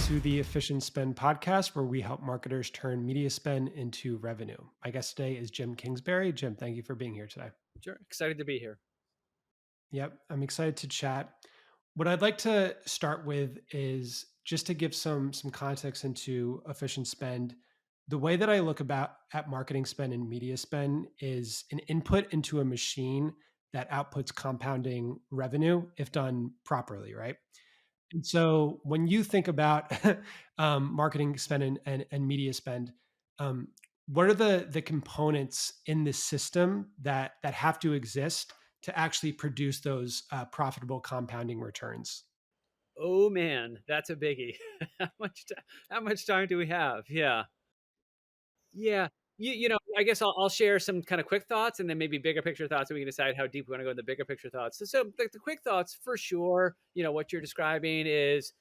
to the Efficient Spend podcast, where we help marketers turn media spend into revenue. My guest today is Jim Kingsbury. Jim, thank you for being here today. Sure. Excited to be here. Yep, I'm excited to chat. What I'd like to start with is just to give some context into efficient spend. The way that I look about at marketing spend and media spend is an input into a machine that outputs compounding revenue if done properly, right? And so when you think about marketing spend and media spend, um, what are the components in the system that have to exist to actually produce those profitable compounding returns? Oh man, that's a biggie. How much time do we have? Yeah. Yeah. I guess I'll share some kind of quick thoughts and then maybe bigger picture thoughts, and we can decide how deep we want to go in the bigger picture thoughts. So the quick thoughts for sure, what you're describing is,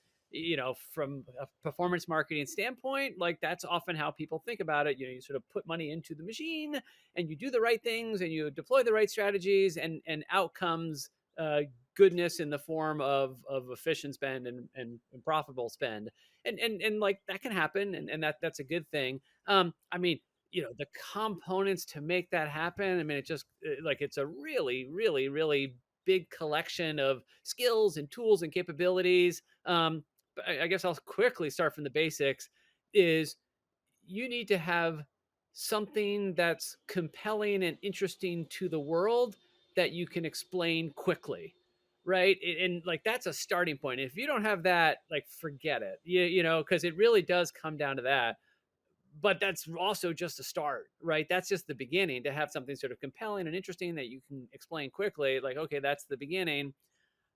from a performance marketing standpoint, like that's often how people think about it. You sort of put money into the machine and you do the right things and you deploy the right strategies, and outcomes, goodness in the form of efficient spend and profitable spend. And like that can happen, and that's a good thing. I mean, the components to make that happen. I mean, it's a really, really, really big collection of skills and tools and capabilities. But I guess I'll quickly start from the basics. Is you need to have something that's compelling and interesting to the world that you can explain quickly, right? And like that's a starting point. If you don't have that, like forget it. Because it really does come down to that. But that's also just a start, right? That's just the beginning, to have something sort of compelling and interesting that you can explain quickly. Like, okay, that's the beginning.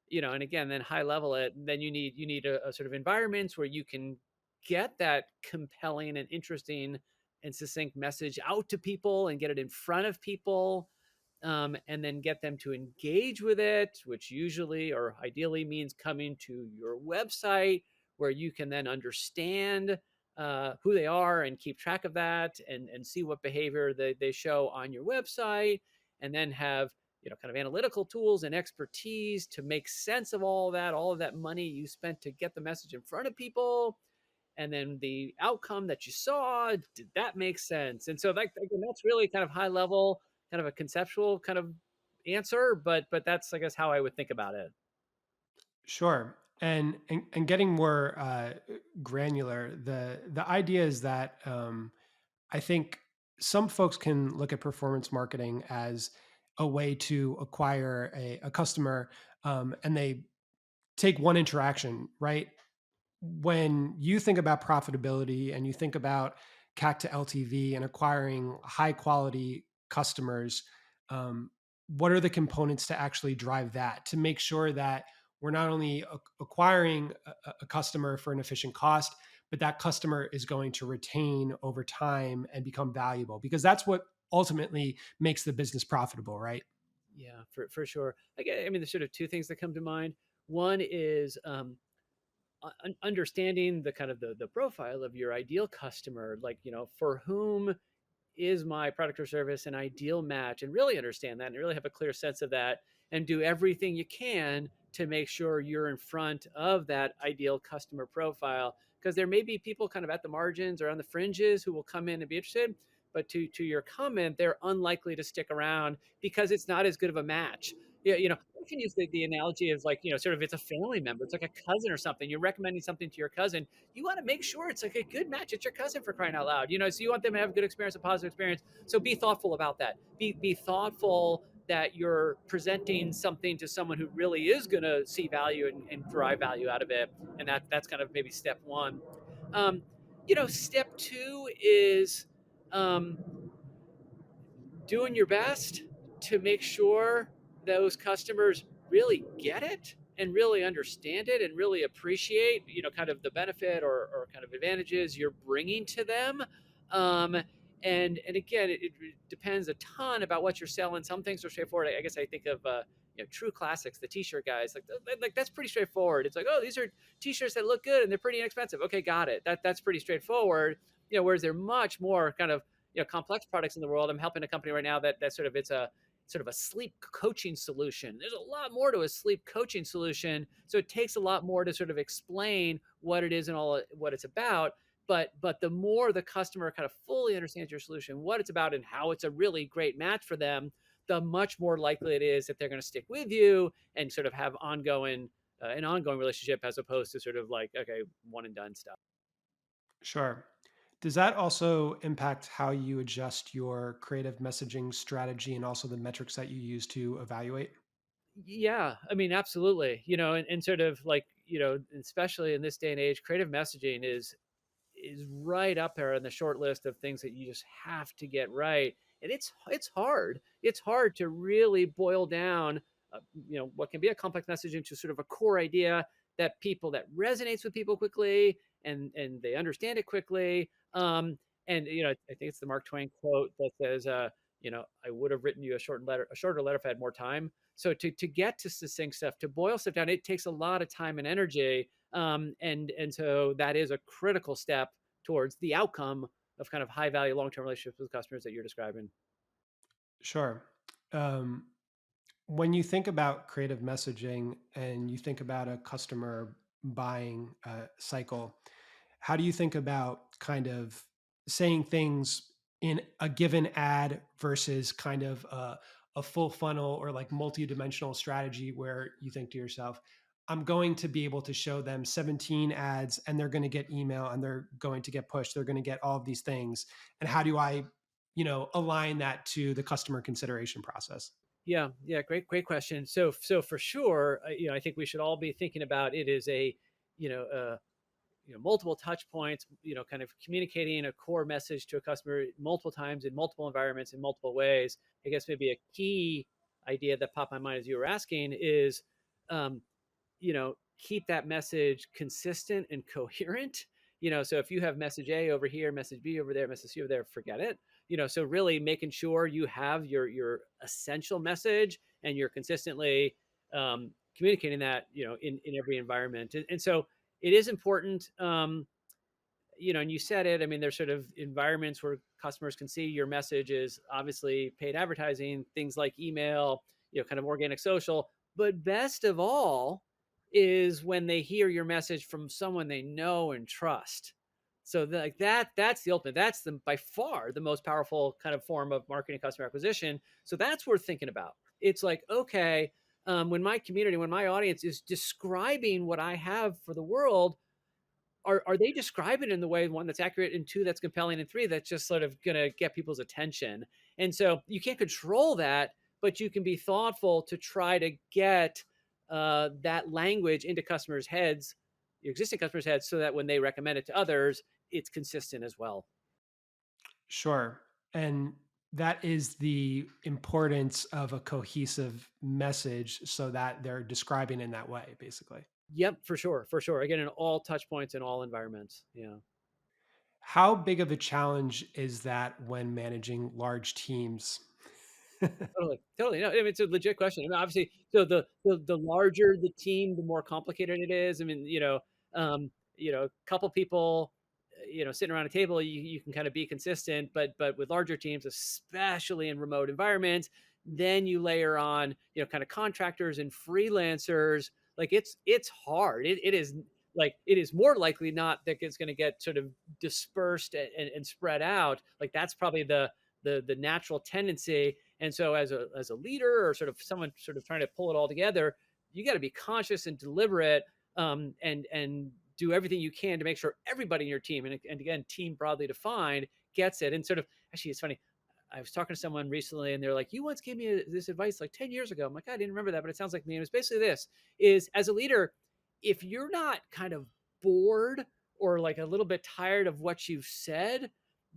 And again, then high level it. Then you need a sort of environments where you can get that compelling and interesting and succinct message out to people and get it in front of people, and then get them to engage with it, which usually or ideally means coming to your website, where you can then understand who they are and keep track of that, and see what behavior they show on your website, and then have kind of analytical tools and expertise to make sense of all of that money you spent to get the message in front of people, and then the outcome that you saw, did that make sense? And so again, that's really kind of high level, kind of a conceptual kind of answer, but that's, I guess, how I would think about it. Sure. And getting more granular, the idea is that I think some folks can look at performance marketing as a way to acquire a customer, and they take one interaction, right? When you think about profitability and you think about CAC to LTV and acquiring high quality customers, what are the components to actually drive that, to make sure that we're not only acquiring a customer for an efficient cost, but that customer is going to retain over time and become valuable? Because that's what ultimately makes the business profitable, right? Yeah, for sure. Like, I mean, there's sort of two things that come to mind. One is understanding the kind of the profile of your ideal customer, like, for whom is my product or service an ideal match, and really understand that and really have a clear sense of that, and do everything you can to make sure you're in front of that ideal customer profile, because there may be people kind of at the margins or on the fringes who will come in and be interested, but to your comment, they're unlikely to stick around because it's not as good of a match. Yeah, you can use the analogy of, like, sort of, it's a family member, it's like a cousin or something. You're recommending something to your cousin, you want to make sure it's like a good match. It's your cousin, for crying out loud. So you want them to have a good experience, a positive experience. So be thoughtful about that. Be thoughtful that you're presenting something to someone who really is going to see value and derive value out of it. And that's kind of maybe step one. Um, Step two is, um, doing your best to make sure those customers really get it and really understand it and really appreciate, kind of the benefit or kind of advantages you're bringing to them. um, and again, it depends a ton about what you're selling. Some things are straightforward. I guess I think of True Classics, the t-shirt guys, like that's pretty straightforward. It's like, oh, these are t-shirts that look good and they're pretty inexpensive. Okay, got it. That's pretty straightforward. Whereas they're much more kind of complex products in the world. I'm helping a company right now that sort of, sort of a sleep coaching solution. There's a lot more to a sleep coaching solution. So it takes a lot more to sort of explain what it is and all what it's about. But the more the customer kind of fully understands your solution, what it's about, and how it's a really great match for them, the much more likely it is that they're going to stick with you and sort of have an ongoing relationship, as opposed to sort of like, okay, one and done stuff. Sure. Does that also impact how you adjust your creative messaging strategy and also the metrics that you use to evaluate? Yeah, I mean, absolutely. And sort of like, especially in this day and age, creative messaging is right up there on the short list of things that you just have to get right. And it's hard. It's hard to really boil down, what can be a complex message into sort of a core idea that resonates with people quickly, and they understand it quickly. And I think it's the Mark Twain quote that says, I would have written you a shorter letter if I had more time. So to get to succinct stuff, to boil stuff down, it takes a lot of time and energy. And so that is a critical step towards the outcome of kind of high value long term relationships with customers that you're describing. Sure. Um, when you think about creative messaging and you think about a customer buying cycle, how do you think about kind of saying things in a given ad versus kind of a full funnel or like multi-dimensional strategy where you think to yourself, I'm going to be able to show them 17 ads and they're going to get email and they're going to get pushed. They're going to get all of these things. And how do I, align that to the customer consideration process? Yeah, yeah, great question. So for sure, I think we should all be thinking about it as a, you know, uh, multiple touch points, kind of communicating a core message to a customer multiple times in multiple environments in multiple ways. I guess maybe a key idea that popped my mind as you were asking is, um, keep that message consistent and coherent. So if you have message A over here, message B over there, message C over there, forget it. So really making sure you have your essential message, and you're consistently communicating that, in every environment. And so it is important. And you said it. I mean, there's sort of environments where customers can see your message is obviously paid advertising, things like email, kind of organic social. But best of all is when they hear your message from someone they know and trust. So like that's the ultimate. That's the by far the most powerful kind of form of marketing customer acquisition. So that's worth thinking about. It's like, okay, when my community, when my audience is describing what I have for the world, are they describing it in the way, one, that's accurate, and two, that's compelling, and three, that's just sort of going to get people's attention? And so you can't control that, but you can be thoughtful to try to get that language into customers' heads, your existing customers' heads, so that when they recommend it to others, it's consistent as well. Sure. And that is the importance of a cohesive message so that they're describing in that way, basically. Yep, for sure, for sure. Again, in all touch points in all environments. Yeah. How big of a challenge is that when managing large teams? Totally, totally. No, I mean, it's a legit question. I mean, obviously, so the larger the team, the more complicated it is. I mean, a couple people, sitting around a table, you can kind of be consistent, but with larger teams, especially in remote environments, then you layer on, kind of contractors and freelancers. Like it's hard. It is like it is more likely not that it's going to get sort of dispersed and spread out. Like that's probably the natural tendency. And so as a leader, or sort of someone sort of trying to pull it all together, you got to be conscious and deliberate, and do everything you can to make sure everybody in your team, and again, team broadly defined, gets it. And sort of, actually, it's funny. I was talking to someone recently, and they're like, "You once gave me this advice like 10 years ago." I'm like, "I didn't remember that, but it sounds like me." And it's basically this: is as a leader, if you're not kind of bored or like a little bit tired of what you've said,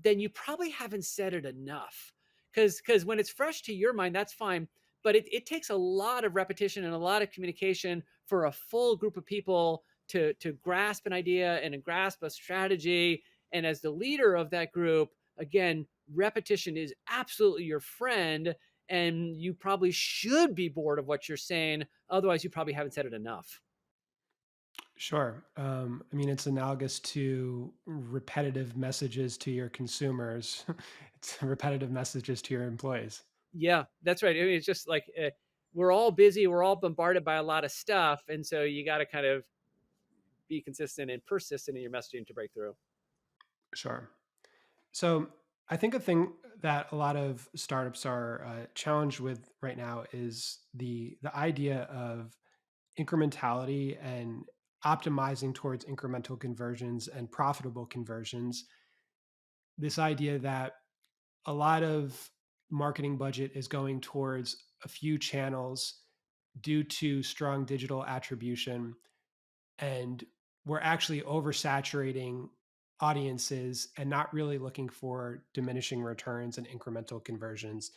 then you probably haven't said it enough. Because when it's fresh to your mind, that's fine. But it takes a lot of repetition and a lot of communication for a full group of people to grasp an idea and grasp a strategy. And as the leader of that group, again, repetition is absolutely your friend. And you probably should be bored of what you're saying. Otherwise, you probably haven't said it enough. Sure. I mean, it's analogous to repetitive messages to your consumers. It's repetitive messages to your employees. Yeah, that's right. I mean, it's just like we're all busy, we're all bombarded by a lot of stuff, and so you got to kind of be consistent and persistent in your messaging to break through. Sure. So I think a thing that a lot of startups are challenged with right now is the idea of incrementality and optimizing towards incremental conversions and profitable conversions. This idea that a lot of marketing budget is going towards a few channels due to strong digital attribution, and we're actually oversaturating audiences and not really looking for diminishing returns and incremental conversions.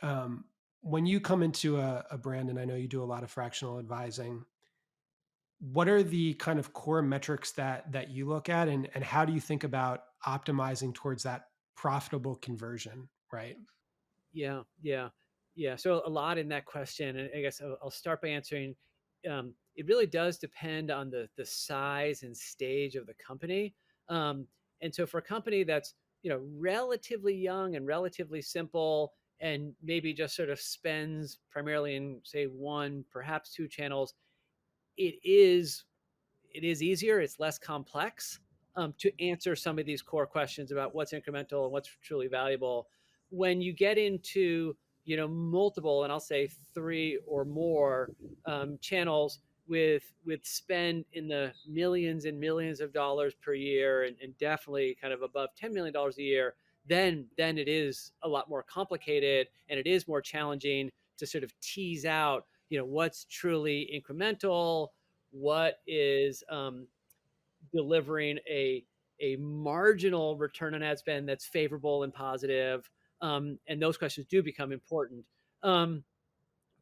um, when you come into a brand, and I know you do a lot of fractional advising, what are the kind of core metrics that you look at, and how do you think about optimizing towards that profitable conversion, right? Yeah, yeah, yeah. So a lot in that question, and I guess I'll start by answering. It really does depend on the size and stage of the company. Um, and so for a company that's relatively young and relatively simple, and maybe just sort of spends primarily in say one, perhaps two channels, it is it is easier, it's less complex to answer some of these core questions about what's incremental and what's truly valuable. When you get into multiple, and I'll say three or more channels with spend in the millions and millions of dollars per year, and definitely kind of above $10 million a year, then it is a lot more complicated, and it is more challenging to sort of tease out what's truly incremental, what is delivering a marginal return on ad spend that's favorable and positive, and those questions do become important. Um,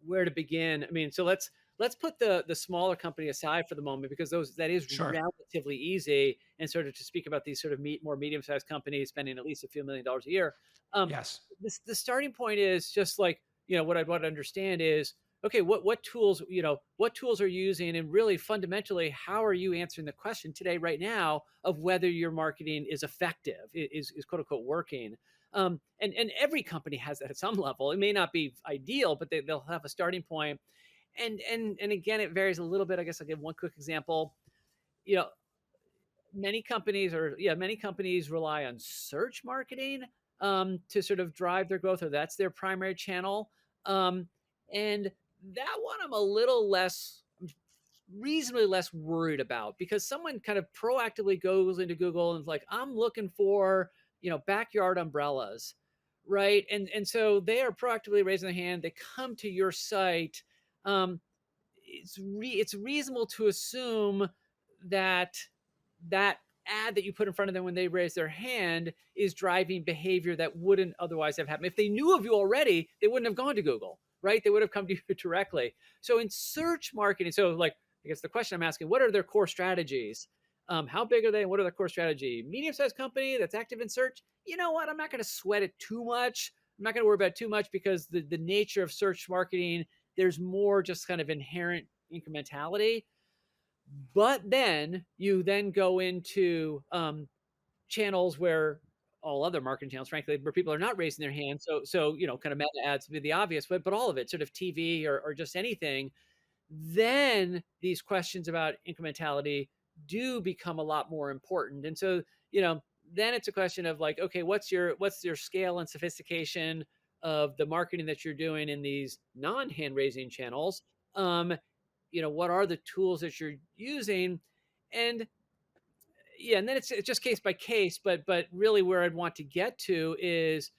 where to begin? I mean, so let's put the smaller company aside for the moment, because that is Sure. relatively easy, and sort of to speak about these sort of more medium sized companies spending at least a few $1 million a year. Um, Yes. the starting point is just like what I'd want to understand is, okay, what tools are you using, and really fundamentally, how are you answering the question today, right now, of whether your marketing is effective, is quote unquote working. And every company has that at some level. It may not be ideal, but they'll have a starting point. And again, it varies a little bit. I guess I'll give one quick example. You know, many companies rely on search marketing to sort of drive their growth, or that's their primary channel. Um, and that one I'm a little less reasonably less worried about, because someone kind of proactively goes into Google and is like, I'm looking for, backyard umbrellas, right? And so they are proactively raising their hand. They come to your site. Um, it's reasonable to assume that that ad that you put in front of them when they raise their hand is driving behavior that wouldn't otherwise have happened. If they knew of you already, they wouldn't have gone to Google, right? They would have come to you directly. So in search marketing, so like, I guess the question I'm asking, what are their core strategies? How big are they, and what are their core strategy? Medium-sized company that's active in search. You know what? I'm not going to sweat it too much. I'm not going to worry about it too much, because the nature of search marketing, there's more just kind of inherent incrementality. But then you then go into channels where all other marketing channels, frankly, where people are not raising their hands. So kind of meta ads would be the obvious, but all of it, sort of TV or just anything. Then these questions about incrementality do become a lot more important. And so then it's a question of like, okay, what's your scale and sophistication of the marketing that you're doing in these non-hand raising channels? Um, what are the tools that you're using? And yeah, and then it's just case by case, but really where I'd want to get to is,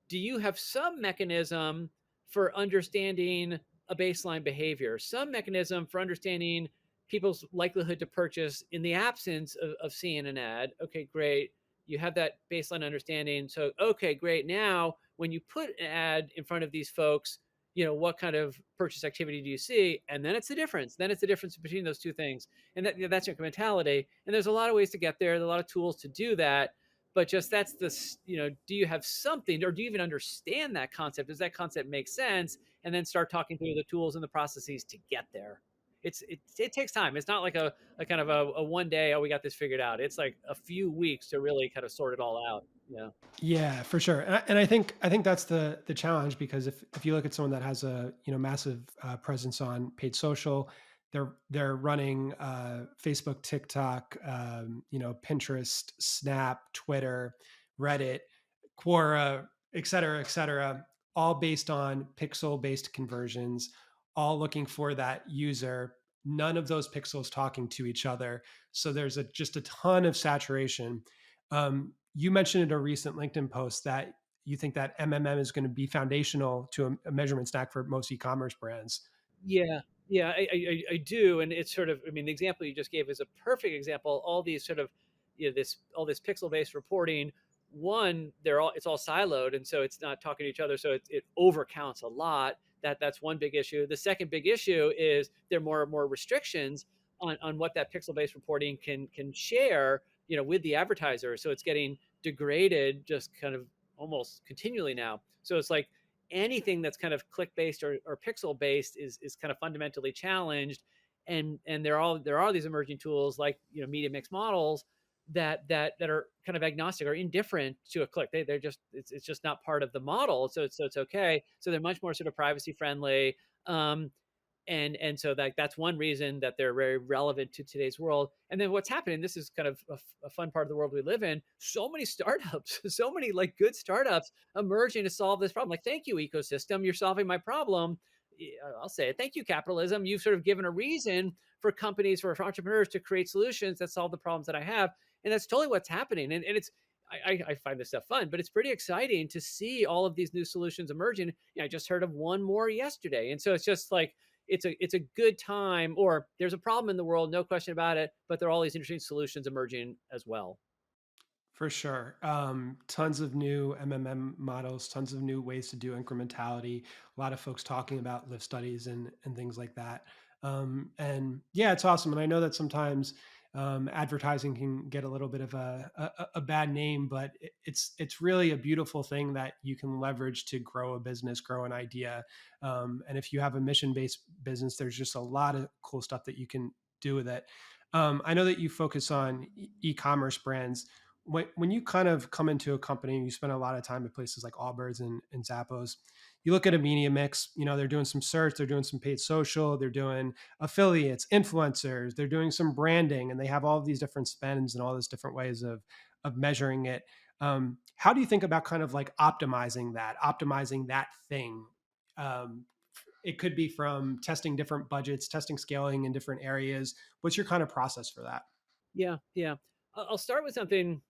do you have some mechanism for understanding a baseline behavior, some mechanism for understanding people's likelihood to purchase in the absence of seeing an ad? Okay, great. You have that baseline understanding. So, okay, great. Now, when you put an ad in front of these folks, what kind of purchase activity do you see? And then it's the difference. Then it's the difference between those two things. And that's incrementality. And there's a lot of ways to get there. There's a lot of tools to do that, but just that's do you have something, or do you even understand that concept? Does that concept make sense? And then start talking through the tools and the processes to get there. It takes time. It's not like a kind of a one day, oh, we got this figured out. It's like a few weeks to really kind of sort it all out. Yeah. Yeah, for sure. And I think that's the challenge, because if you look at someone that has a massive presence on paid social, they're running Facebook, TikTok, Pinterest, Snap, Twitter, Reddit, Quora, et cetera, all based on pixel based conversions, all looking for that user. None of those pixels talking to each other. So there's just a ton of saturation. You mentioned in a recent LinkedIn post that you think that MMM is going to be foundational to a measurement stack for most e-commerce brands. Yeah, yeah, I do, and it's sort of, I mean, the example you just gave is a perfect example. All these sort of, this all this pixel based reporting. One, it's all siloed, and so it's not talking to each other, so it overcounts a lot. That's one big issue. The second big issue is there are more and more restrictions on what that pixel based reporting can share, with the advertiser. So it's getting degraded just kind of almost continually now. So it's like anything that's kind of click based or pixel based is kind of fundamentally challenged. And there are these emerging tools like media mix models that are kind of agnostic or indifferent to a click. They're just it's just not part of the model, so it's okay. So they're much more sort of privacy friendly. Um, and so that's one reason that they're very relevant to today's world. And then what's happening, this is kind of a fun part of the world we live in, so many startups, so many like good startups emerging to solve this problem. Like, thank you ecosystem, you're solving my problem. I'll say it, thank you capitalism, you've sort of given a reason for companies, for entrepreneurs to create solutions that solve the problems that I have. And that's totally what's happening. And it's I find this stuff fun, but it's pretty exciting to see all of these new solutions emerging. I just heard of one more yesterday. And so it's just like, it's a good time, or there's a problem in the world, no question about it, but there are all these interesting solutions emerging as well. For sure. Tons of new MMM models, tons of new ways to do incrementality. A lot of folks talking about lift studies and things like that. And yeah, it's awesome. And I know that sometimes advertising can get a little bit of a bad name, but it's really a beautiful thing that you can leverage to grow a business, grow an idea. And if you have a mission based business, there's just a lot of cool stuff that you can do with it. I know that you focus on e-commerce brands. When you kind of come into a company and you spend a lot of time at places like Allbirds and Zappos, you look at a media mix. They're doing some search, they're doing some paid social, they're doing affiliates, influencers, they're doing some branding, and they have all of these different spends and all these different ways of measuring it. How do you think about kind of like optimizing that thing? Um, it could be from testing different budgets, testing scaling in different areas. What's your kind of process for that? Yeah, yeah. I'll start with something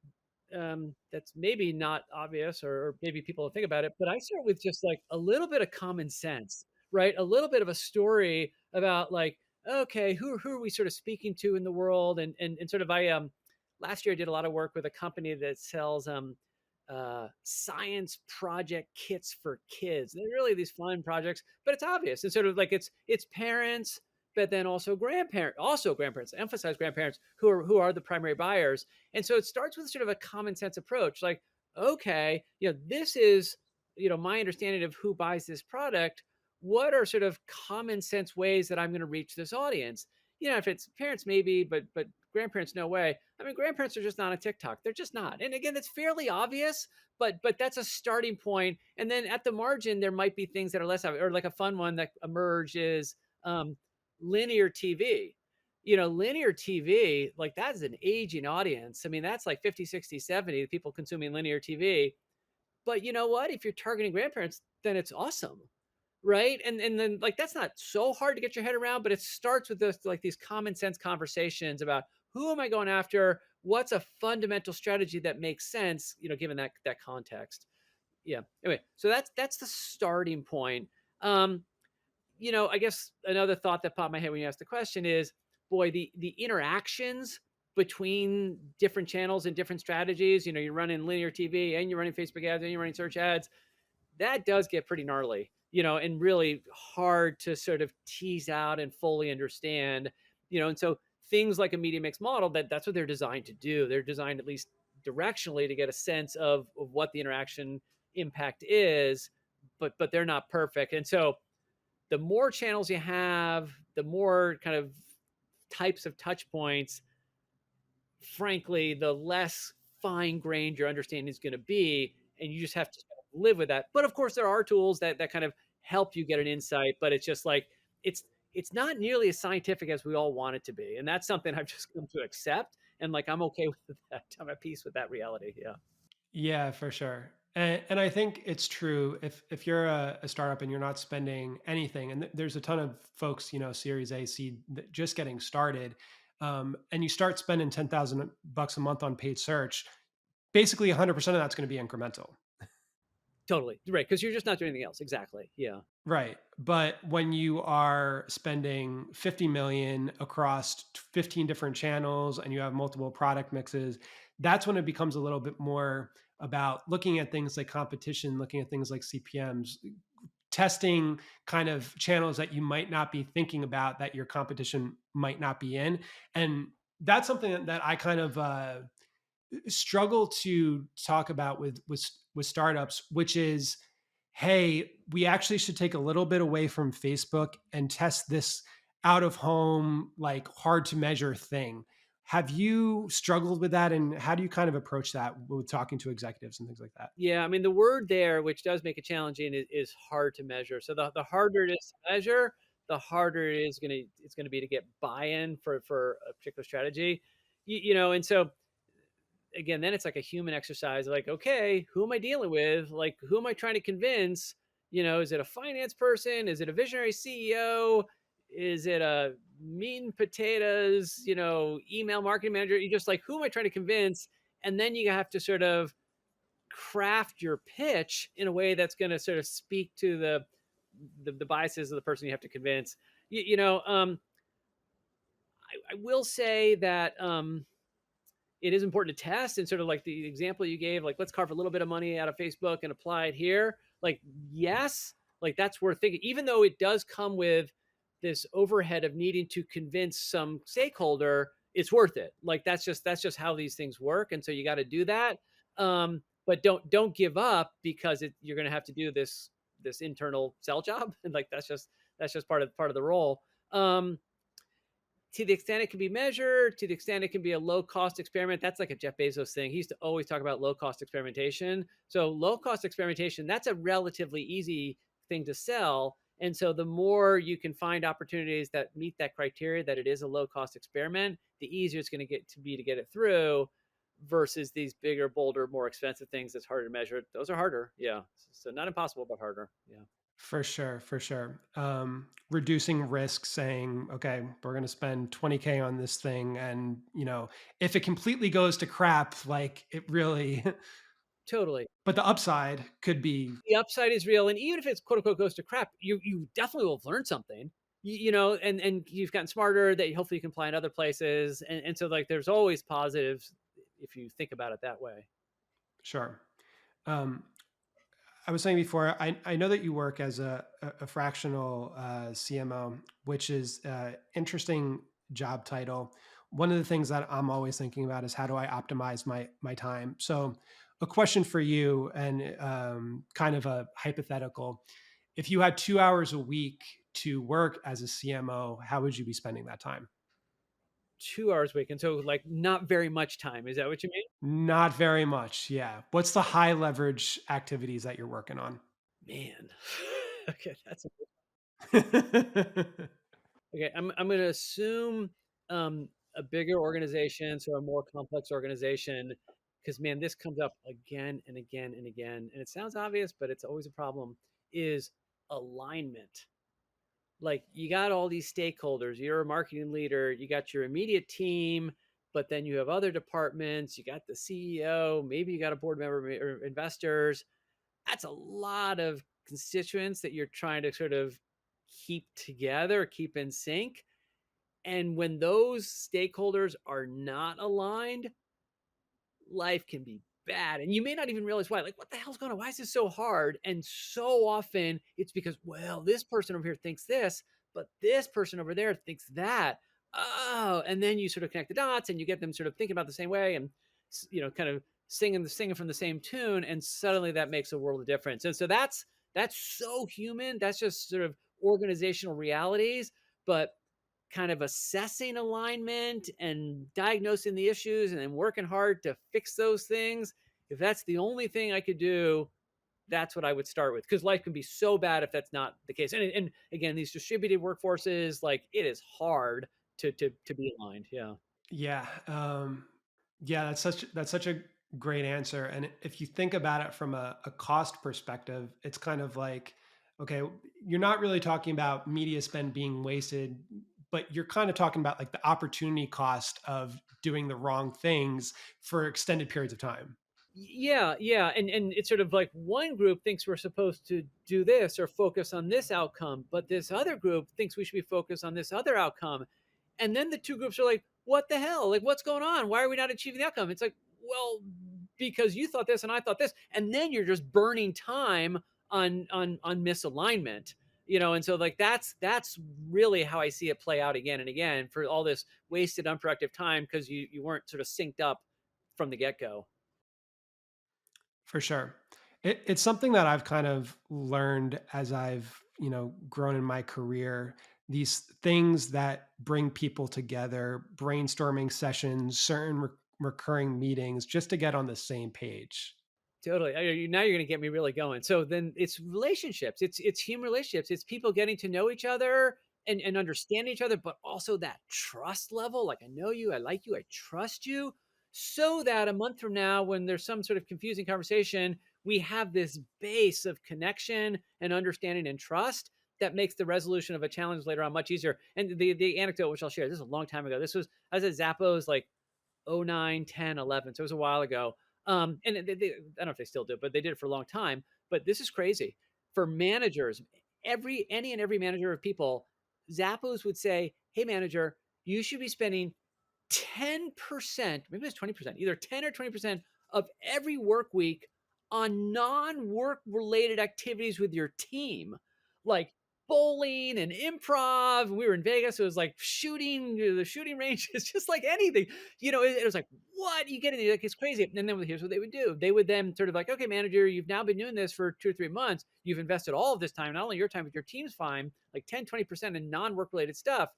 that's maybe not obvious, or maybe people don't think about it, but I start with just like a little bit of common sense, right? A little bit of a story about like, okay, who are we sort of speaking to in the world? And sort of, last year I did a lot of work with a company that sells science project kits for kids. They're really these fun projects, but it's obvious. And sort of like it's parents, but then also grandparents, emphasize grandparents who are the primary buyers. And so it starts with sort of a common sense approach, like, okay, this is, my understanding of who buys this product. What are sort of common sense ways that I'm going to reach this audience? If it's parents, maybe, but grandparents, no way. I mean, grandparents are just not on TikTok. They're just not. And again, it's fairly obvious, but that's a starting point. And then at the margin, there might be things that are less obvious, or like a fun one that emerges. Linear TV. Linear TV, like that's an aging audience. I mean, that's like 50, 60, 70 people consuming linear TV. But you know what? If you're targeting grandparents, then it's awesome. Right. And then like that's not so hard to get your head around, but it starts with this like these common sense conversations about who am I going after? What's a fundamental strategy that makes sense, given that context. Yeah. Anyway, so that's the starting point. Um, I guess another thought that popped in my head when you asked the question is, boy, the interactions between different channels and different strategies. You're running linear TV and you're running Facebook ads and you're running search ads. That does get pretty gnarly, and really hard to sort of tease out and fully understand. And so things like a media mix model, that's what they're designed to do. They're designed at least directionally to get a sense of what the interaction impact is, but they're not perfect. And so the more channels you have, the more kind of types of touch points, frankly, the less fine grained your understanding is going to be, and you just have to live with that. But of course, there are tools that kind of help you get an insight, but it's just like it's it's not nearly as scientific as we all want it to be, and that's something I've just come to accept. And like I'm okay with that. I'm at peace with that reality. Yeah, Yeah, for sure. And I think it's true if you're a startup and you're not spending anything, and there's a ton of folks, Series A, seed, just getting started, and you start spending $10,000 a month on paid search, basically 100% of that's going to be incremental. totally right, because you're just not doing anything else. Exactly. Yeah, Right. But when you are spending 50 million across 15 different channels and you have multiple product mixes, that's when it becomes a little bit more about looking at things like competition, looking at things like CPMs, testing kind of channels that you might not be thinking about that your competition might not be in. And that's something that I kind of struggle to talk about with startups, which is, hey, we actually should take a little bit away from Facebook and test this out of home, like hard to measure thing. Have you struggled with that, and how do you kind of approach that with talking to executives and things like that? yeah. I mean, the word there, which does make it challenging, is hard to measure. So the harder it is to measure, the harder it's gonna be to get buy-in for a particular strategy. And so again, then it's like a human exercise. Like, okay, who am I dealing with? Like, who am I trying to convince? Is it a finance person? Is it a visionary CEO? Is it a meat and potatoes, email marketing manager? You just like, who am I trying to convince? And then you have to sort of craft your pitch in a way that's going to sort of speak to the biases of the person you have to convince. I will say that it is important to test, and sort of like the example you gave, like let's carve a little bit of money out of Facebook and apply it here. Like, yes, like that's worth thinking, even though it does come with this overhead of needing to convince some stakeholder. It's worth it. Like that's just how these things work, and so you got to do that. But don't give up, because you're going to have to do this internal sell job, and like that's just part of the role. To the extent it can be measured, to the extent it can be a low cost experiment. That's like a Jeff Bezos thing. He used to always talk about low cost experimentation. So, low cost experimentation, that's a relatively easy thing to sell. And so, the more you can find opportunities that meet that criteria, that it is a low cost experiment, the easier it's going to get it through, versus these bigger, bolder, more expensive things that's harder to measure. Those are harder. Yeah. So, not impossible, but harder. Yeah. For sure, for sure. Reducing risk, saying, okay, we're going to spend 20K on this thing. And, if it completely goes to crap, like it really, Totally. but the upside could be, The upside is real, and even if it's quote unquote goes to crap, you definitely will have learned something. And you've gotten smarter that hopefully you can apply in other places, and so like there's always positives if you think about it that way. sure. Um, I was saying before, I know that you work as a fractional CMO, which is interesting job title. One of the things that I'm always thinking about is how do I optimize my time. So, a question for you, and kind of a hypothetical: if you had 2 hours a week to work as a CMO, how would you be spending that time? 2 hours a week, and so like not very much time. Is that what you mean? Not very much. Yeah. What's the high leverage activities that you're working on? Man. Okay, okay. I'm going to assume a bigger organization, so a more complex organization, because man, this comes up again and again and again, and it sounds obvious, but it's always a problem. Is alignment. Like you got all these stakeholders. You're a marketing leader. You got your immediate team, but then you have other departments. You got the CEO. Maybe you got a board member or investors. That's a lot of constituents that you're trying to sort of keep together, keep in sync. And when those stakeholders are not aligned, life can be bad. And you may not even realize why. Like, what the hell's going on? Why is this so hard? And so often it's because, well, this person over here thinks this, but this person over there thinks that. Oh, and then you sort of connect the dots and you get them sort of thinking about the same way, and, kind of singing from the same tune. And suddenly that makes a world of difference. And so that's so human. That's just sort of organizational realities. But kind of assessing alignment and diagnosing the issues and then working hard to fix those things, if that's the only thing I could do, that's what I would start with, because life can be so bad if that's not the case. And again, these distributed workforces, like it is hard to be aligned. Yeah, Yeah. Yeah, that's such a great answer. And if you think about it from a cost perspective, it's kind of like, okay, you're not really talking about media spend being wasted, but you're kind of talking about like the opportunity cost of doing the wrong things for extended periods of time. yeah, and it's sort of like one group thinks we're supposed to do this or focus on this outcome, but this other group thinks we should be focused on this other outcome. And then the two groups are like, what the hell? Like, what's going on? Why are we not achieving the outcome? It's like, well, because you thought this and I thought this. And then you're just burning time on misalignment. And so like that's really how I see it play out again and again, for all this wasted unproductive time because you weren't sort of synced up from the get-go. For sure. It's something that I've kind of learned as I've, grown in my career. These things that bring people together, brainstorming sessions, certain recurring meetings, just to get on the same page. Totally. Now you're going to get me really going. So then it's relationships. It's human relationships. It's people getting to know each other and understand each other, but also that trust level. Like, I know you, I like you, I trust you, so that a month from now, when there's some sort of confusing conversation, we have this base of connection and understanding and trust that makes the resolution of a challenge later on much easier. And the anecdote, which I'll share, this is a long time ago. I was at Zappos like '09, 10, 11. So it was a while ago. And I don't know if they still do it, but they did it for a long time. But this is crazy. For managers, any and every manager of people, Zappos would say, hey, manager, you should be spending 10%, maybe it's 20%, either 10 or 20% of every work week on non-work related activities with your team, like bowling and improv. We were in Vegas. So it was like shooting, the shooting range is just like anything. It was like, what? You get it? Like, it's crazy. And then here's what they would do. They would then sort of like, okay, manager, you've now been doing this for 2 or 3 months. You've invested all of this time, not only your time, but your team's time, like 10, 20% in non-work related stuff.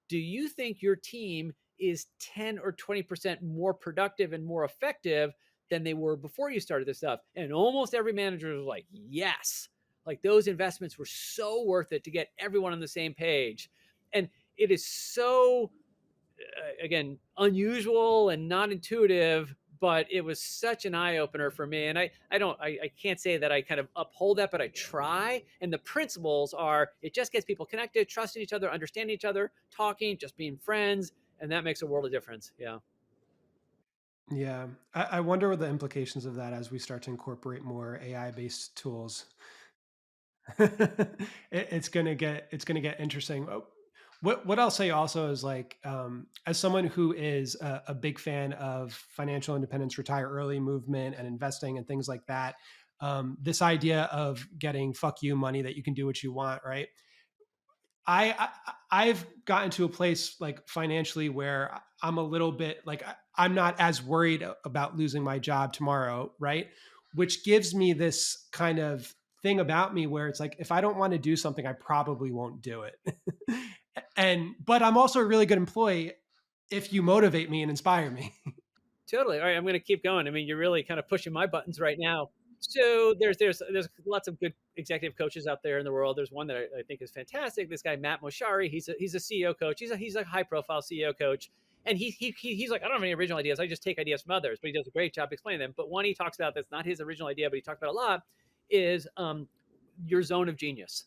Do you think your team is 10 or 20% more productive and more effective than they were before you started this stuff? And almost every manager was like, yes. Like, those investments were so worth it to get everyone on the same page. And it is so, again, unusual and not intuitive, but it was such an eye opener for me. And I can't say that I kind of uphold that, but I try. And the principles are, it just gets people connected, trusting each other, understanding each other, talking, just being friends. And that makes a world of difference. Yeah. Yeah. I wonder what the implications of that as we start to incorporate more AI based tools. It's gonna get interesting. What I'll say also is like, as someone who is a big fan of financial independence, retire early movement, and investing and things like that. This idea of getting "fuck you" money that you can do what you want, right? I've gotten to a place like financially where I'm a little bit like I'm not as worried about losing my job tomorrow, right? Which gives me this kind of thing about me where it's like if I don't want to do something, I probably won't do it. And but I'm also a really good employee if you motivate me and inspire me. Totally. All right, I'm going to keep going. I mean, you're really kind of pushing my buttons right now. So there's lots of good executive coaches out there in the world. There's one that I think is fantastic. This guy Matt Moshari. He's a CEO coach. He's a high profile CEO coach, and he's like, I don't have any original ideas. I just take ideas from others, but he does a great job explaining them. But one he talks about that's not his original idea, but he talks about a lot, is your zone of genius.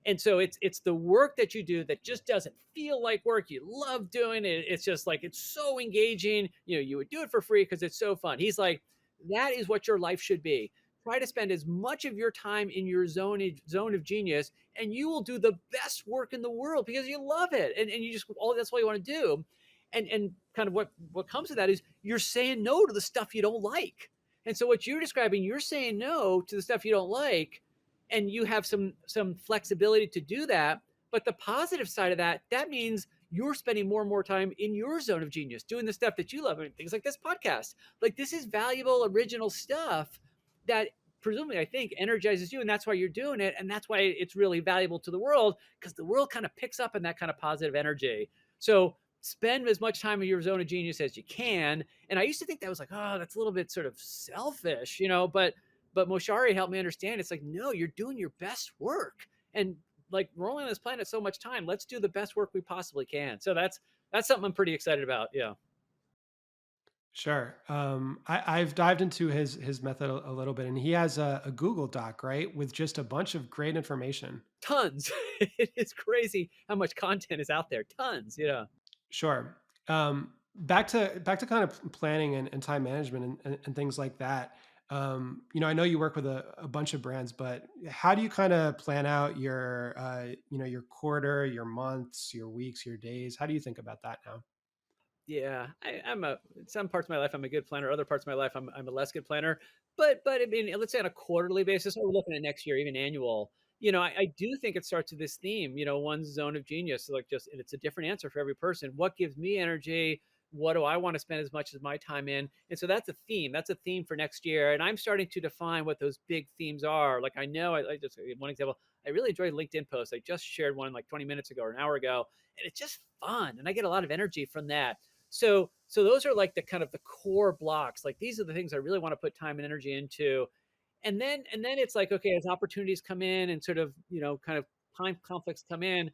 And so it's the work that you do that just doesn't feel like work. You love doing it. It's just like, it's so engaging. You would do it for free because it's so fun. He's like, that is what your life should be. Try to spend as much of your time in your zone of genius, and you will do the best work in the world because you love it. And you just, that's all you want to do. And kind of what comes to that is you're saying no to the stuff you don't like. And so what you're describing, you're saying no to the stuff you don't like, and you have some flexibility to do that. But the positive side of that means you're spending more and more time in your zone of genius doing the stuff that you love. I mean, things like this podcast. Like, this is valuable original stuff that presumably, I think, energizes you, and that's why you're doing it, and that's why it's really valuable to the world, because the world kind of picks up on that kind of positive energy. So spend as much time in your zone of genius as you can. And I used to think that was like, oh, that's a little bit sort of selfish, but Moshari helped me understand. It's like, no, you're doing your best work, and like we're only on this planet so much time. Let's do the best work we possibly can. So that's something I'm pretty excited about. Yeah. Sure. I've dived into his method a little bit, and he has a Google Doc, right, with just a bunch of great information. Tons. It is crazy how much content is out there. Tons. Yeah. Sure. Back to kind of planning and time management and things like that. I know you work with a bunch of brands, but how do you kind of plan out your your quarter, your months, your weeks, your days? How do you think about that now? Yeah, I'm a some parts of my life I'm a good planner. Other parts of my life I'm a less good planner. But I mean, let's say on a quarterly basis, or we're looking at next year, even annual. I do think it starts with this theme. One zone of genius, like just and it's a different answer for every person. What gives me energy? What do I want to spend as much as my time in? And so that's a theme. That's a theme for next year. And I'm starting to define what those big themes are. Like I know, I just one example. I really enjoy LinkedIn posts. I just shared one like 20 minutes ago or an hour ago, and it's just fun, and I get a lot of energy from that. So those are like the kind of the core blocks. Like these are the things I really want to put time and energy into. And then it's like, okay, as opportunities come in and sort of, kind of time conflicts come in,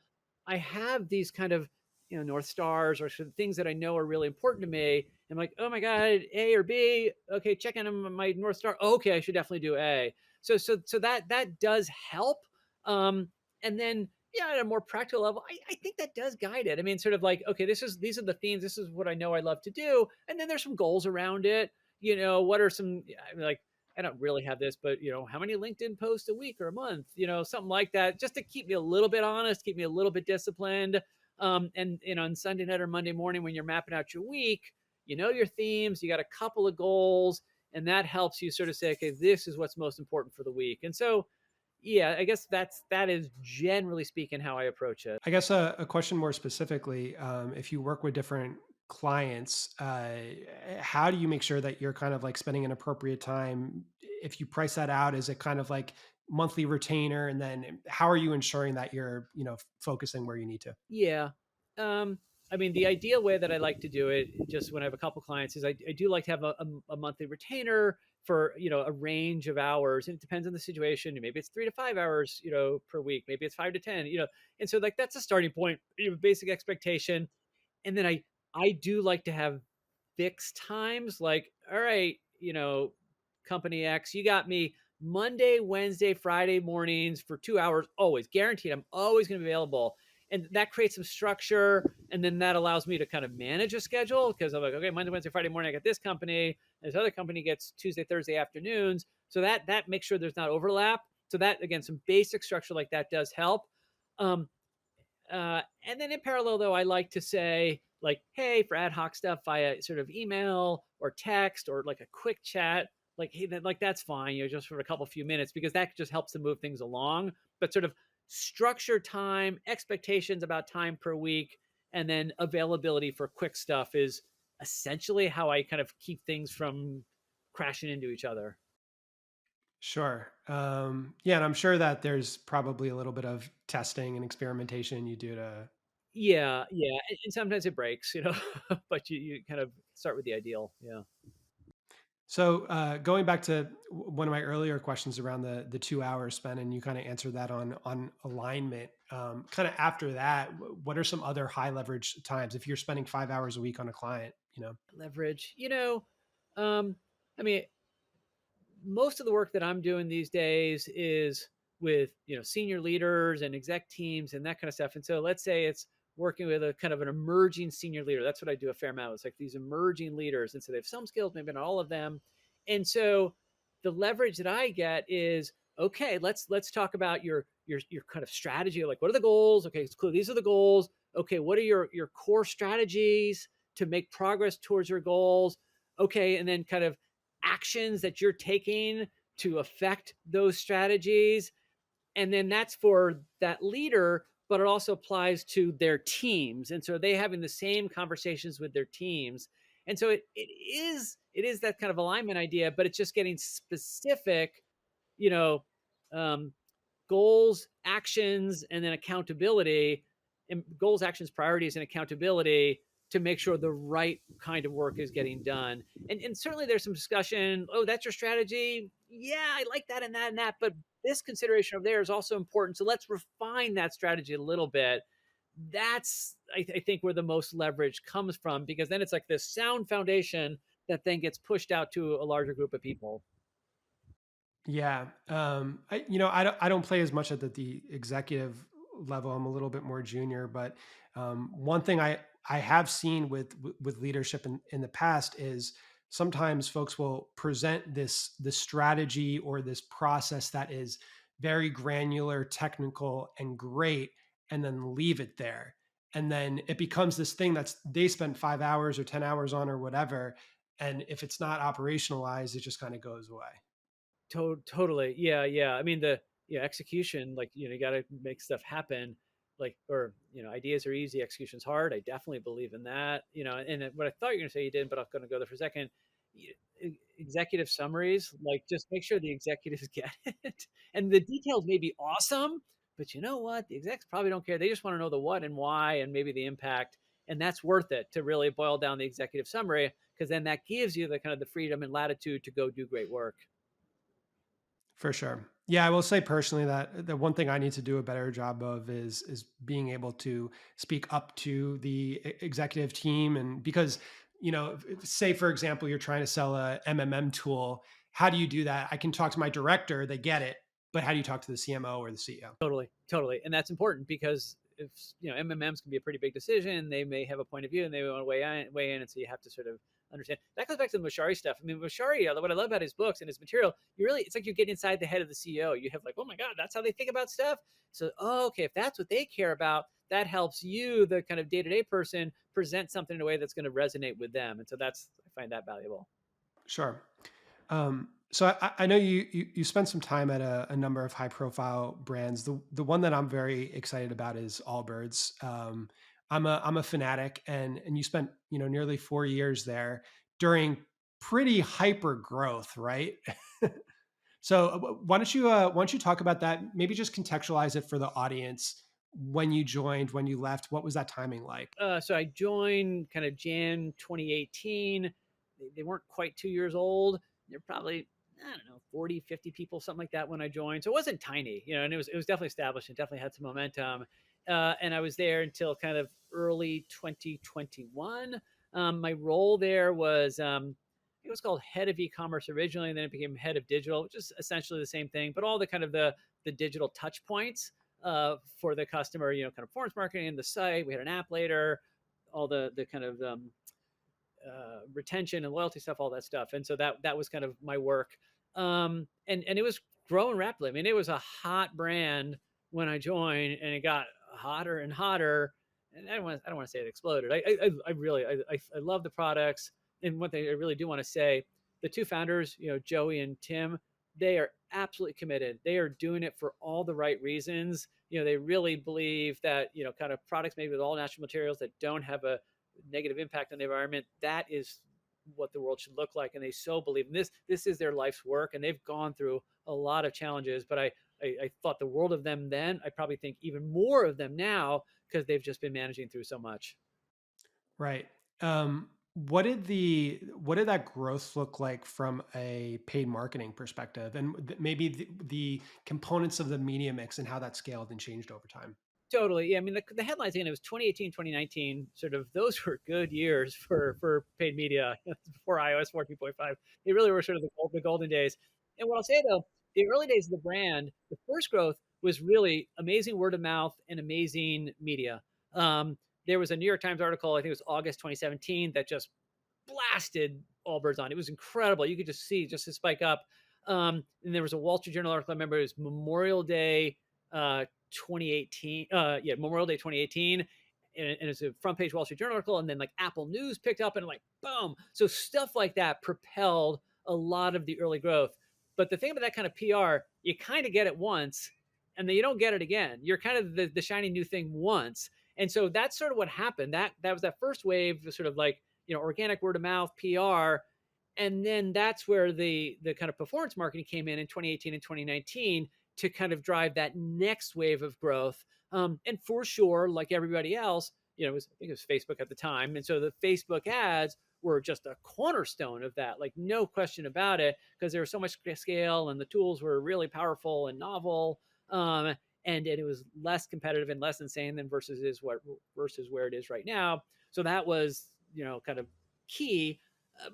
I have these kind of, North Stars or sort of things that I know are really important to me. I'm like, oh my God, A or B. Okay, check in on my North Star. Oh, okay, I should definitely do A. So that does help. Um, and then yeah, at a more practical level, I think that does guide it. I mean, sort of like, okay, these are the themes. This is what I know I love to do, and then there's some goals around it. What are some I mean, like I don't really have this, but how many LinkedIn posts a week or a month? Something like that, just to keep me a little bit honest, keep me a little bit disciplined. And on Sunday night or Monday morning when you're mapping out your week, your themes, you got a couple of goals, and that helps you sort of say, okay, this is what's most important for the week. And so yeah, I guess that is generally speaking how I approach it. I guess a question more specifically, if you work with different clients, how do you make sure that you're kind of like spending an appropriate time? If you price that out, is it kind of like monthly retainer? And then how are you ensuring that you're, focusing where you need to? Yeah. Um, I mean, the ideal way that I like to do it, just when I have a couple clients, is I do like to have a monthly retainer for a range of hours, and it depends on the situation. Maybe it's 3 to 5 hours, per week. Maybe it's 5 to 10. And so like that's a starting point, basic expectation. And then I do like to have fixed times. Like, all right, company X, you got me Monday, Wednesday, Friday mornings for 2 hours, always guaranteed. I'm always going to be available. And that creates some structure. And then that allows me to kind of manage a schedule because I'm like, okay, Monday, Wednesday, Friday morning, I got this company. And this other company gets Tuesday, Thursday afternoons. So that makes sure there's not overlap. So that, again, some basic structure like that does help. Um, and then in parallel, though, I like to say, like, hey, for ad hoc stuff via sort of email or text or like a quick chat, like, hey, that's fine, just for a couple few minutes, because that just helps to move things along. But sort of structure time, expectations about time per week, and then availability for quick stuff is essentially how I kind of keep things from crashing into each other. Sure. Yeah, and I'm sure that there's probably a little bit of testing and experimentation you do to. Yeah, yeah. And sometimes it breaks, but you kind of start with the ideal. Yeah. So going back to one of my earlier questions around the 2 hours spent, and you kind of answered that on alignment. Kind of after that, what are some other high leverage times if you're spending 5 hours a week on a client? Leverage. Um, I mean, most of the work that I'm doing these days is with senior leaders and exec teams and that kind of stuff. And so let's say it's working with a kind of an emerging senior leader. That's what I do a fair amount. It's like these emerging leaders, and so they have some skills, maybe not all of them. And so the leverage that I get is okay. Let's talk about your kind of strategy. Like, what are the goals? Okay, it's cool. These are the goals. Okay, what are your core strategies to make progress towards your goals? Okay, and then kind of actions that you're taking to affect those strategies. And then that's for that leader, but it also applies to their teams. And so they having the same conversations with their teams. And so it is that kind of alignment idea, but it's just getting specific you know, um, goals, actions, and then accountability, and goals, actions, priorities, and accountability to make sure the right kind of work is getting done. And certainly there's some discussion. Oh, that's your strategy. Yeah, I like that and that and that. But this consideration over there is also important. So let's refine that strategy a little bit. That's, I think, where the most leverage comes from, because then it's like this sound foundation that then gets pushed out to a larger group of people. Yeah. I don't play as much at the executive level. I'm a little bit more junior, but one thing I have seen with leadership in the past is sometimes folks will present this strategy or this process that is very granular, technical, and great, and then leave it there. And then it becomes this thing that's they spent 5 hours or 10 hours on or whatever. And if it's not operationalized, it just kind of goes away. Totally. Yeah, yeah. I mean, the yeah, execution, like, you got to make stuff happen. Like, or, ideas are easy, execution's hard. I definitely believe in that. And what I thought you were going to say you did, but I'm going to go there for a second. Executive summaries, like, just make sure the executives get it. And the details may be awesome, but you know what? The execs probably don't care. They just want to know the what and why and maybe the impact. And that's worth it to really boil down the executive summary, because then that gives you the kind of the freedom and latitude to go do great work. For sure. Yeah, I will say personally that the one thing I need to do a better job of is being able to speak up to the executive team. And because, say for example you're trying to sell a MMM tool, how do you do that? I can talk to my director, they get it, but how do you talk to the CMO or the CEO? Totally, totally, and that's important, because if MMMs can be a pretty big decision, they may have a point of view and they want to weigh in, and so you have to sort of understand. That goes back to the Moshari stuff. I mean, Moshari, what I love about his books and his material, it's like you get inside the head of the CEO. You have like, oh my god, that's how they think about stuff. So, oh, okay, if that's what they care about, that helps you, the kind of day to day person, present something in a way that's going to resonate with them, and so I find that valuable. Sure. So I know you spent some time at a number of high profile brands. The one that I'm very excited about is Allbirds. I'm a fanatic, and you spent nearly 4 years there during pretty hyper growth, right? So why don't you talk about that? Maybe just contextualize it for the audience. When you joined, when you left, what was that timing like? So I joined kind of Jan 2018. They weren't quite 2 years old. They're probably, I don't know, 40, 50 people, something like that when I joined. So it wasn't tiny, and it was definitely established and definitely had some momentum. And I was there until kind of early 2021. My role there was, it was called head of e-commerce originally, and then it became head of digital, which is essentially the same thing, but all the kind of the digital touch points for the customer, kind of performance marketing, the site. We had an app later, all the kind of retention and loyalty stuff, all that stuff. And so that was kind of my work. And it was growing rapidly. I mean, it was a hot brand when I joined, and it got hotter and hotter. And I don't want to say it exploded. I really I love the products. And one thing I really do want to say, the two founders, Joey and Tim, they are absolutely committed. They are doing it for all the right reasons. They really believe that, kind of products made with all natural materials that don't have a negative impact on the environment, that is what the world should look like. And they so believe in this. This is their life's work, and they've gone through a lot of challenges. But I thought the world of them then. I probably think even more of them now, because they've just been managing through so much. Right. What did that growth look like from a paid marketing perspective, and maybe the components of the media mix and how that scaled and changed over time? Totally. Yeah. I mean, the headlines again, it was 2018, 2019, sort of, those were good years for paid media before iOS 14.5. They really were sort of the golden days. And what I'll say though, the early days of the brand, the first growth was really amazing word of mouth and amazing media. There was a New York Times article, I think it was August 2017, that just blasted Allbirds on. It was incredible. You could just see just to spike up. And there was a Wall Street Journal article. I remember it was Memorial Day 2018. Memorial Day 2018. And it's a front page Wall Street Journal article. And then like Apple News picked up and like, boom. So stuff like that propelled a lot of the early growth. But the thing about that kind of PR, you kind of get it once and then you don't get it again. You're kind of the shiny new thing once. And so that's sort of what happened. That was that first wave, sort of like, organic word of mouth PR. And then that's where the kind of performance marketing came in 2018 and 2019 to kind of drive that next wave of growth. And for sure, like everybody else, I think it was Facebook at the time, and so the Facebook ads were just a cornerstone of that, like no question about it, because there was so much scale and the tools were really powerful and novel. And it was less competitive and less insane than versus where it is right now. So that was kind of key.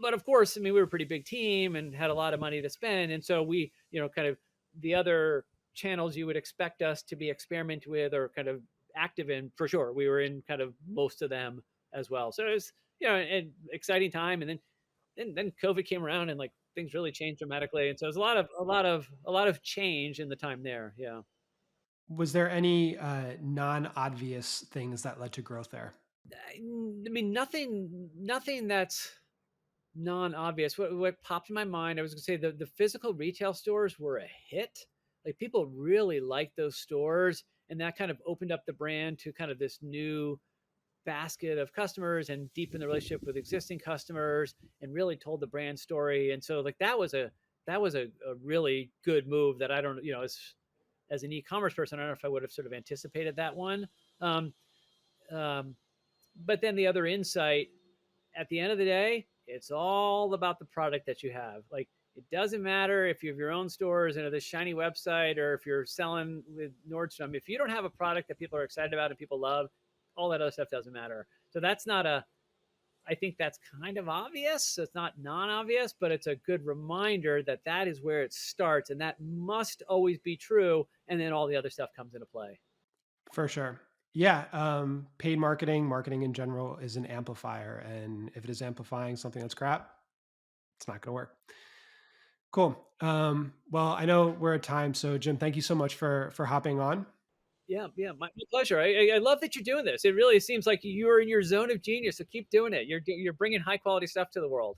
But of course, I mean, we were a pretty big team and had a lot of money to spend, and so we, kind of the other channels you would expect us to be experiment with or kind of active in, for sure, we were in kind of most of them as well. So it was an exciting time, and then COVID came around and like things really changed dramatically, and so it was a lot of change in the time there. Yeah. Was there any non-obvious things that led to growth there? I mean, nothing that's non-obvious. What popped in my mind, I was gonna say the physical retail stores were a hit. Like people really liked those stores, and that kind of opened up the brand to kind of this new basket of customers and deepened the relationship with existing customers and really told the brand story. And so like that was a really good move that I don't, as an e-commerce person, I don't know if I would have sort of anticipated that one. Um, um, but then the other insight, at the end of the day, it's all about the product that you have. Like it doesn't matter if you have your own stores and this shiny website, or if you're selling with Nordstrom. If you don't have a product that people are excited about and people love, all that other stuff doesn't matter. So that's not a. I think that's kind of obvious. So it's not non-obvious, but it's a good reminder that that is where it starts, and that must always be true. And then all the other stuff comes into play. For sure. Yeah, paid marketing, marketing in general is an amplifier, and if it is amplifying something that's crap, it's not going to work. Cool. Well, I know we're at time, so Jim, thank you so much for hopping on. Yeah, yeah, my pleasure. I love that you're doing this. It really seems like you're in your zone of genius. So keep doing it. You're bringing high quality stuff to the world.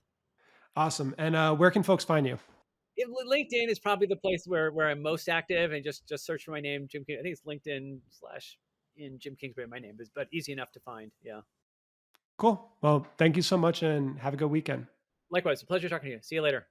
Awesome. And where can folks find you? LinkedIn is probably the place where I'm most active, and just search for my name, Jim King. I think it's LinkedIn slash in Jim Kingsbury. My name is, but easy enough to find. Yeah. Cool. Well, thank you so much, and have a good weekend. Likewise, a pleasure talking to you. See you later.